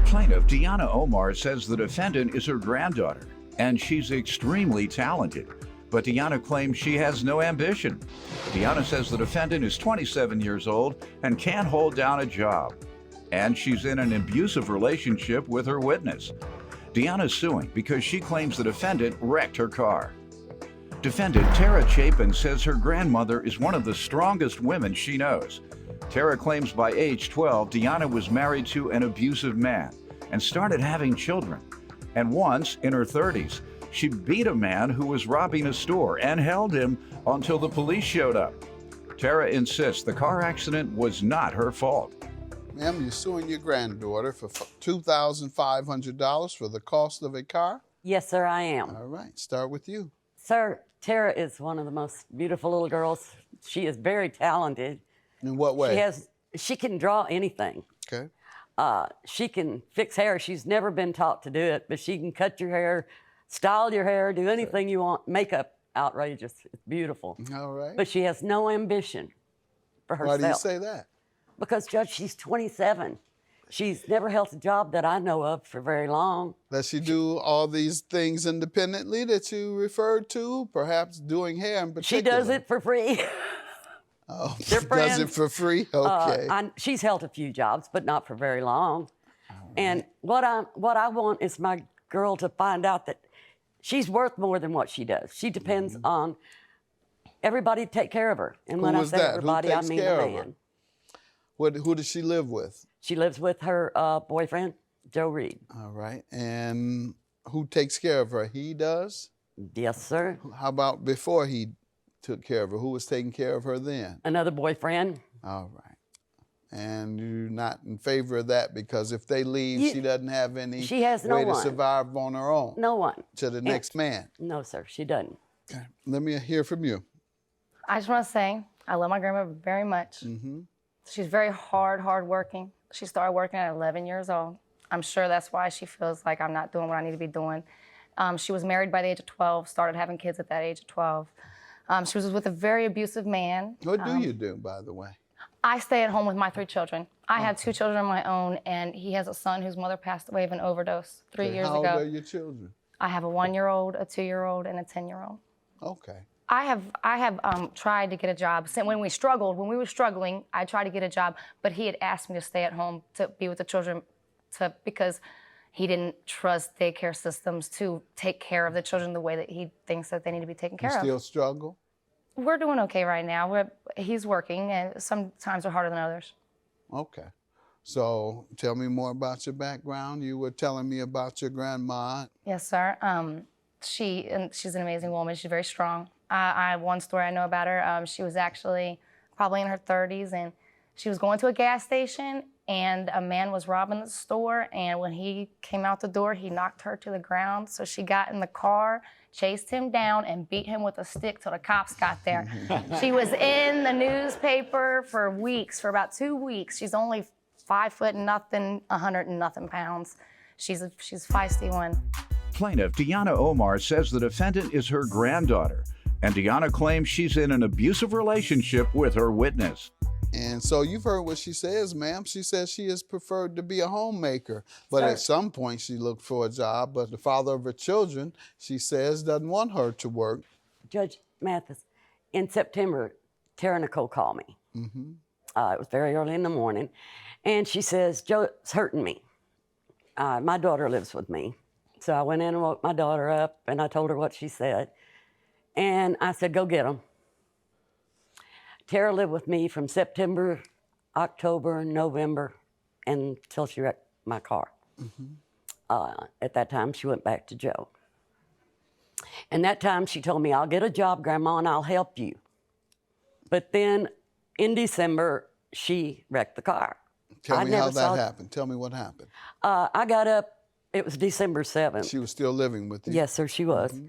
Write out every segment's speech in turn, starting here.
Plaintiff Deanna Omar says the defendant is her granddaughter, and she's extremely talented. But Deanna claims she has no ambition. Deanna says the defendant is 27 years old and can't hold down a job. And she's in an abusive relationship with her witness. Deanna's suing because she claims the defendant wrecked her car. Defendant Tara Chapin says her grandmother is one of the strongest women she knows. Tara claims by age 12, Deanna was married to an abusive man and started having children. And once, in her 30s, she beat a man who was robbing a store and held him until the police showed up. Tara insists the car accident was not her fault. Ma'am, you're suing your granddaughter for $2,500 for the cost of a car? Yes, sir, I am. All right, start with you. Sir, Tara is one of the most beautiful little girls. She is very talented. In what way? She can draw anything. Okay. She can fix hair. She's never been taught to do it, but she can cut your hair, style your hair, do anything you want. Makeup, outrageous. It's beautiful. All right. But she has no ambition for herself. Why do you say that? Because, Judge, she's 27. She's never held a job that I know of for very long. Does she do all these things independently that you referred to? Perhaps doing hair in particular? She does it for free. Oh, They're friends. does it for free? Okay. She's held a few jobs, but not for very long. Right. And what I want is my girl to find out that she's worth more than what she does. She depends on everybody to take care of her. And when I say everybody, I mean the man. Who does she live with? She lives with her boyfriend, Joe Reed. All right. And who takes care of her? He does? Yes, sir. How about before he took care of her? Who was taking care of her then? Another boyfriend. All right. And you're not in favor of that because if they leave, she doesn't have any way to survive on her own? No one. To the next man? No, sir, she doesn't. Okay. Let me hear from you. I just want to say I love my grandma very much. Mm-hmm. She's very hardworking. She started working at 11 years old. I'm sure that's why she feels like I'm not doing what I need to be doing. She was married by the age of 12, started having kids at that age of 12. She was with a very abusive man. What do you do, by the way? I stay at home with my 3 children. I have 2 children of my own, and he has a son whose mother passed away of an overdose 3 years ago. How old are your children? I have a 1-year-old, a 2-year-old, and a 10-year-old. Okay. I have tried to get a job. When we were struggling, I tried to get a job, but he had asked me to stay at home to be with the children because he didn't trust daycare systems to take care of the children the way that he thinks that they need to be taken care of. You still struggle? We're doing okay right now. He's working, and some times are harder than others. Okay. So tell me more about your background. You were telling me about your grandma. Yes, sir. She's an amazing woman. She's very strong. One story I know about her, she was actually probably in her 30s, and she was going to a gas station, and a man was robbing the store, and when he came out the door, he knocked her to the ground. So she got in the car, chased him down, and beat him with a stick till the cops got there. She was in the newspaper for weeks, for about 2 weeks. She's only 5 foot nothing, 100 and nothing pounds. She's a feisty one. Plaintiff Deanna Omar says the defendant is her granddaughter, and Deanna claims she's in an abusive relationship with her witness. And so you've heard what she says, ma'am. She says she has preferred to be a homemaker, but at some point she looked for a job, but the father of her children, she says, doesn't want her to work. Judge Mathis, in September, Tara Nicole called me. Mm-hmm. It was very early in the morning, and she says, Joe's hurting me. My daughter lives with me. So I went in and woke my daughter up, and I told her what she said. And I said, go get him. Tara lived with me from September, October, November, until she wrecked my car. Mm-hmm. At that time, she went back to Joe. And that time, she told me, I'll get a job, Grandma, and I'll help you. But then, in December, she wrecked the car. Tell me how that happened. Tell me what happened. I got up, it was December 7th. She was still living with you? Yes, sir, she was. Mm-hmm.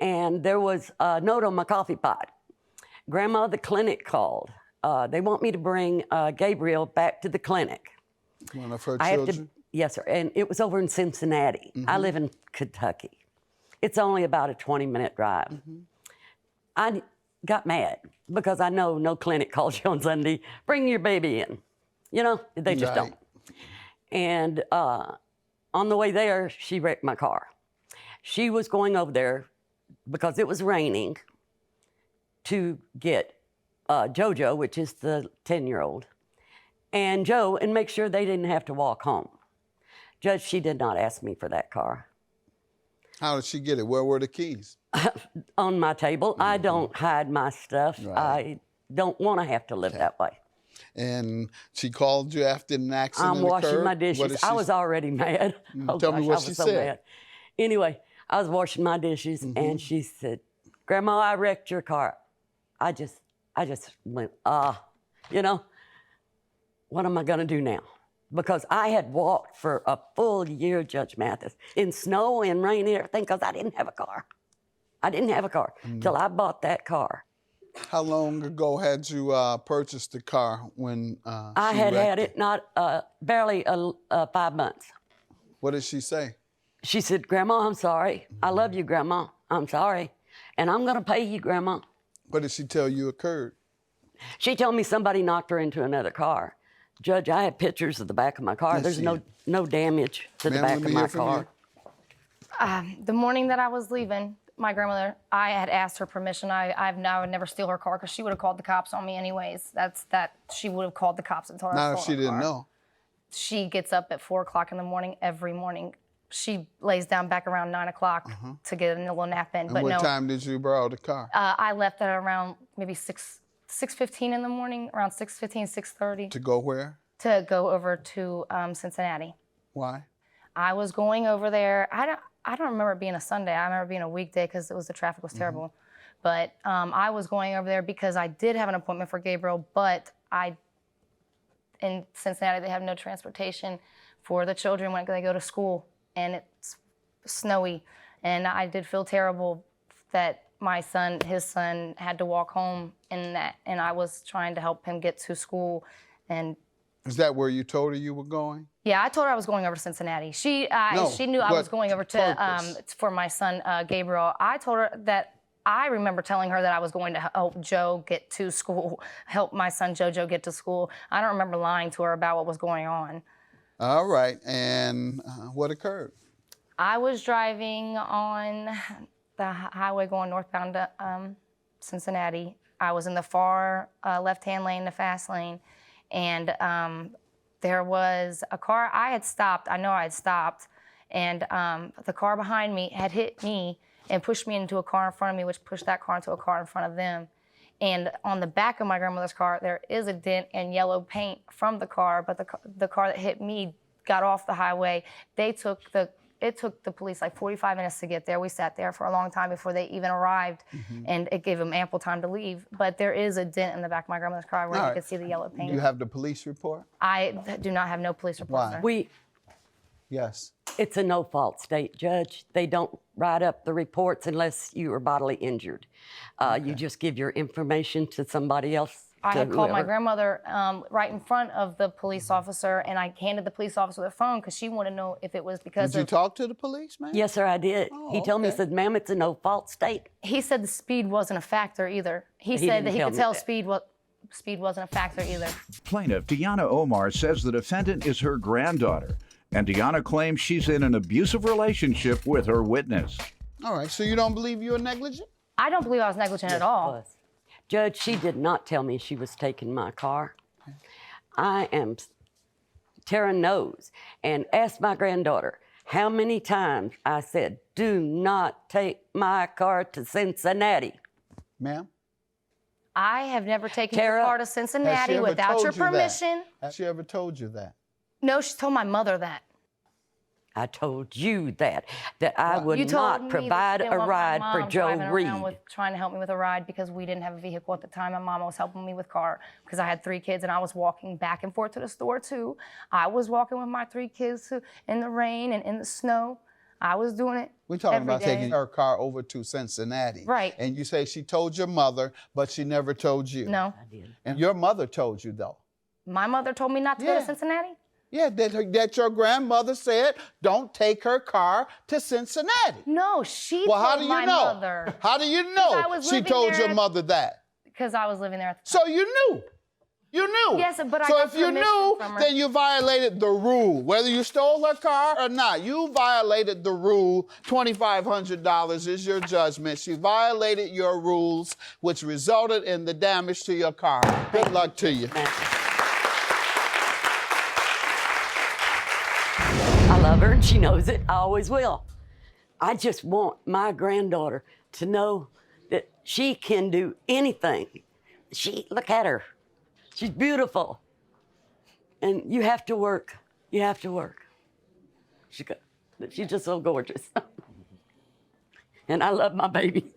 And there was a note on my coffee pot. Grandma, the clinic called. They want me to bring Gabriel back to the clinic. One of her children? Yes, sir. And it was over in Cincinnati. Mm-hmm. I live in Kentucky. It's only about a 20-minute drive. Mm-hmm. I got mad because I know no clinic calls you on Sunday, bring your baby in. You know, they just don't. And On the way there, she wrecked my car. She was going over there because it was raining to get JoJo, which is the 10-year-old, and Joe, and make sure they didn't have to walk home. Judge, she did not ask me for that car. How did she get it? Where were the keys? On my table. I don't hide my stuff. Right. I don't want to have to live that way. And she called you after an accident I'm washing occurred? my What did dishes. she I was already mad. Oh, Tell me gosh, what I was she so said. mad. Anyway, I was washing my dishes, and she said, "Grandma, I wrecked your car." I just went, you know, what am I going to do now? Because I had walked for a full year, Judge Mathis, in snow and rain and everything, because I didn't have a car. I didn't have a car till I bought that car. How long ago had you purchased the car when I she had wrecked had it not barely 5 months. What did she say? She said, "Grandma, I'm sorry. I love you, Grandma. I'm sorry. And I'm going to pay you, Grandma." What did she tell you occurred? She told me somebody knocked her into another car. Judge, I have pictures of the back of my car. Let's There's see no damage to the Ma'am, back let of me my hear from car. The morning that I was leaving, my grandmother, I had asked her permission. I would never steal her car because she would have called the cops on me anyways. She would have called the cops and told her I Not if stole she her didn't car. know. She gets up at 4 o'clock in the morning every morning. She lays down back around 9 o'clock to get a little nap in. And But what no, time did you borrow the car? I left at around maybe 6:15 in the morning, around 6:15, 6:30, To go where? to go over to Cincinnati. Why? I was going over there. I don't remember it being a Sunday. I remember it being a weekday because the traffic was terrible. But I was going over there because I did have an appointment for Gabriel, but in Cincinnati they have no transportation for the children when they go to school, and it's snowy. And I did feel terrible that his son had to walk home in that, and I was trying to help him get to school. And Is that where you told her you were going? yeah, I told her I was going over to Cincinnati. She knew I what was going over to purpose? for my son Gabriel. I told her that I remember telling her that I was going to help Joe get to school, help my son JoJo get to school. I don't remember lying to her about what was going on. All right. And what occurred? I was driving on the highway going northbound to Cincinnati. I was in the far left-hand lane, the fast lane, and there was a car. I had stopped. I know I had stopped, and the car behind me had hit me and pushed me into a car in front of me, which pushed that car into a car in front of them. And on the back of my grandmother's car, there is a dent and yellow paint from the car, but the car that hit me got off the highway. It took the police like 45 minutes to get there. We sat there for a long time before they even arrived, and it gave them ample time to leave. But there is a dent in the back of my grandmother's car where All you right. can see the yellow paint. You have the police report? I do not have no police report. Why? Sir. Yes. It's a no-fault state, Judge. They don't write up the reports unless you are bodily injured. You just give your information to somebody else. I had called my whoever. grandmother right in front of the police officer, and I handed the police officer the phone because she wanted to know if it was because Did you of. talk to the police, man? Yes, sir, I did. Oh, He told me, he okay. said, "Ma'am, it's a no-fault state." He said the speed wasn't a factor either. He said didn't that he tell could me tell that. speed wasn't a factor either. Plaintiff Deanna Omar says the defendant is her granddaughter, and Deanna claims she's in an abusive relationship with her witness. All right. So you don't believe you were negligent? I don't believe I was negligent at all. Was. Judge, she did not tell me she was taking my car. Tara knows, and asked my granddaughter how many times I said, "Do not take my car to Cincinnati." Ma'am? I have never taken Tara, your car to Has she Cincinnati ever without told your you that? permission. Has she ever told you that? No, she told my mother that. I told you that I would You told not me that provide you didn't a want my ride for mom Joe driving around Reed. trying to help me with a ride because we didn't have a vehicle at the time. My mama was helping me with car because I had 3 kids and I was walking back and forth to the store too. I was walking with my 3 kids in the rain and in the snow. I was doing it. We're talking every about day. taking her car over to Cincinnati. Right. And you say she told your mother, but she never told you. No, I did. And your mother told you, though. my mother told me not to go Yeah. to Cincinnati. Yeah, that your grandmother said, don't take her car to Cincinnati. No, she Well, how told do you my know? mother How do you I know was she living told there your at- mother that? because I was living there at the time. So you knew. You knew. Yes, but I so got if you permission knew, from her. then you violated the rule. Whether you stole her car or not, you violated the rule. $2,500 is your judgment. She violated your rules, which resulted in the damage to your car. Good luck to you. I love her and she knows it. I always will. I just want my granddaughter to know that she can do anything. Look at her. She's beautiful. And you have to work. You have to work. She's just so gorgeous. And I love my baby.